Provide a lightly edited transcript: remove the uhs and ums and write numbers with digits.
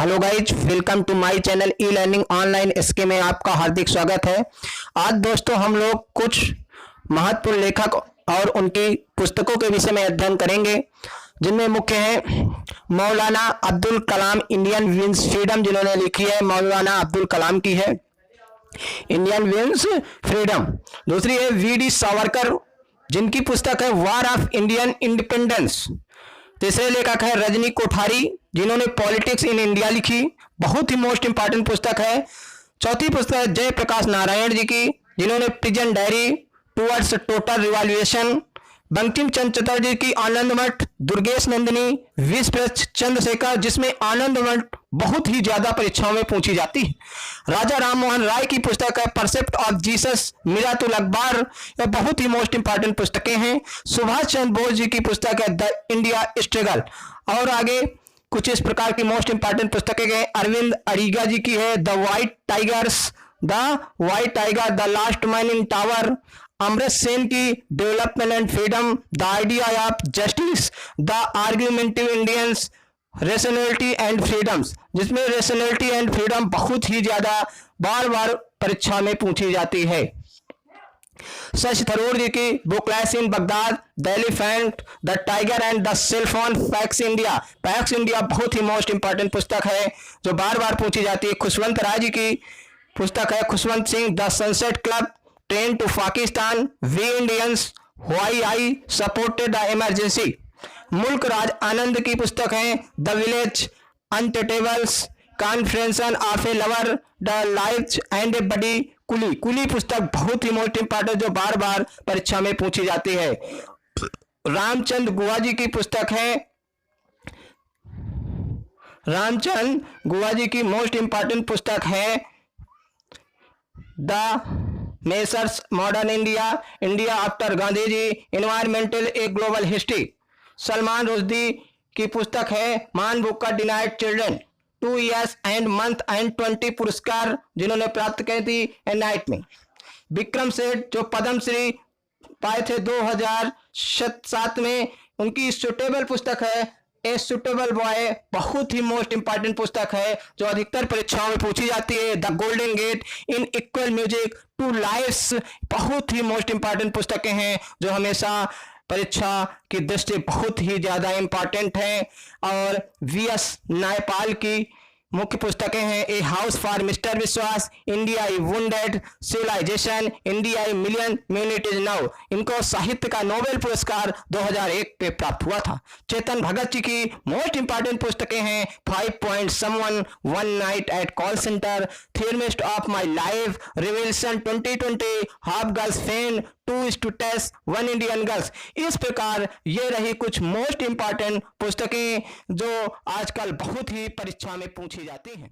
Hello guys, welcome to my channel E learning online. इसके में आपका हार्दिक स्वागत है। आज दोस्तों हम लोग कुछ महत्वपूर्ण लेखक और उनकी पुस्तकों के विषय में अध्ययन करेंगे, जिनमें मुख्य है मौलाना Abdul Kalam Indian wins freedom, जिन्होंने लिखी है मौलाना अब्दुल कलाम की है इंडियन विंस फ्रीडम। दूसरी है वी.डी. सावरकर, जिनकी पुस्तक है वार ऑफ इंडियन इंडिपेंडेंस। तीसरे लेखक है रजनी कोठारी, जिन्होंने पॉलिटिक्स इन इंडिया लिखी, बहुत ही मोस्ट इंपॉर्टेंट पुस्तक है। चौथी पुस्तक है जयप्रकाश नारायण जी की, जिन्होंने prison diary towards total revolution. Bankim Chandra Chatterjee की आनंद मठ। दुर्गेश नंदिनी विश्व चंद्रशेखर, जिसमें आनंद मठ बहुत ही ज्यादा परीक्षाओं में पूछी जाती है। राजा राम मोहन राय की पुस्तक है परसेप्ट ऑफ जीसस। मिरातुल अखबार, यह बहुत ही मोस्ट इंपॉर्टेंट पुस्तकें हैं। सुभाष चंद्र बोस जी की पुस्तक है द इंडिया स्ट्रगल। और आगे कुछ इस प्रकार की मोस्ट इंपॉर्टेंट पुस्तकें हैं। अरविंद अडिगा जी की है the white tigers, the last man in tower. Amrit Sen की development and freedom, the idea of justice, the argumentative Indians, rationality and freedoms, जिसमें रेशनैलिटी एंड फ्रीडम बहुत ही ज्यादा बार बार परीक्षा में पूछी जाती है। शशि थरूर जी की booklets in Baghdad, the elephant, the tiger and the cellphone, PACS India. PACS India बहुत ही मोस्ट इंपॉर्टेंट पुस्तक है जो बार बार पूछी जाती है। खुशवंत राय जी की पुस्तक है Khushwant Singh, the sunset club, train to Pakistan, we Indians, why I supported the emergency. Mulk Raj Anand की पुस्तक है the village, untouchables, confessions of a lover, the life and a buddy. Coolie पुस्तक बहुत ही मोस्ट इंपॉर्टेंट जो बार बार परीक्षा में पूछी जाती है। रामचंद्र गुहा जी की पुस्तक है रामचंद्र गुहा जी की मोस्ट इंपॉर्टेंट पुस्तक है the measures modern India, India after Gandhi ji, environmental a global history. Salman Rushdie की पुस्तक है मान बुक का denied children, 2 years and month and 20 पुरस्कार जिन्होंने प्राप्त किए थी एनाइट में। विक्रम सेठ जो पद्म श्री पाए थे 2007 में, उनकी सुटेबल पुस्तक है ए सुटेबल बॉय, बहुत ही मोस्ट इंपॉर्टेंट पुस्तक है जो अधिकतर परीक्षाओं में पूछी जाती है। The golden gate, in equal music, two lives, बहुत ही मोस्ट इंपॉर्टेंट पुस्तकें हैं जो हमेशा परीक्षा की दृष्टि बहुत ही ज्यादा इंपॉर्टेंट है। और वी.एस. नायपाल की मुख्य पुस्तकें हैं ए हाउस फॉर मिस्टर विश्वास, इंडिया ई वुंडेड सिविलाइजेशन, इंडिया ई मिलियन म्यूनिटीज नाउ। इनको साहित्य का नोबेल पुरस्कार 2001 पे प्राप्त हुआ था। चेतन भगत जी की मोस्ट इंपॉर्टेंट पुस्तकें हैं 5 Points someone, one night at call centre, theorist of my life, revolution 2020, half girls fan, 2:10, 1 Indian girls. इस प्रकार ये रही कुछ मोस्ट इंपॉर्टेंट पुस्तकें जो आजकल बहुत ही परीक्षा में पूछी जाती हैं।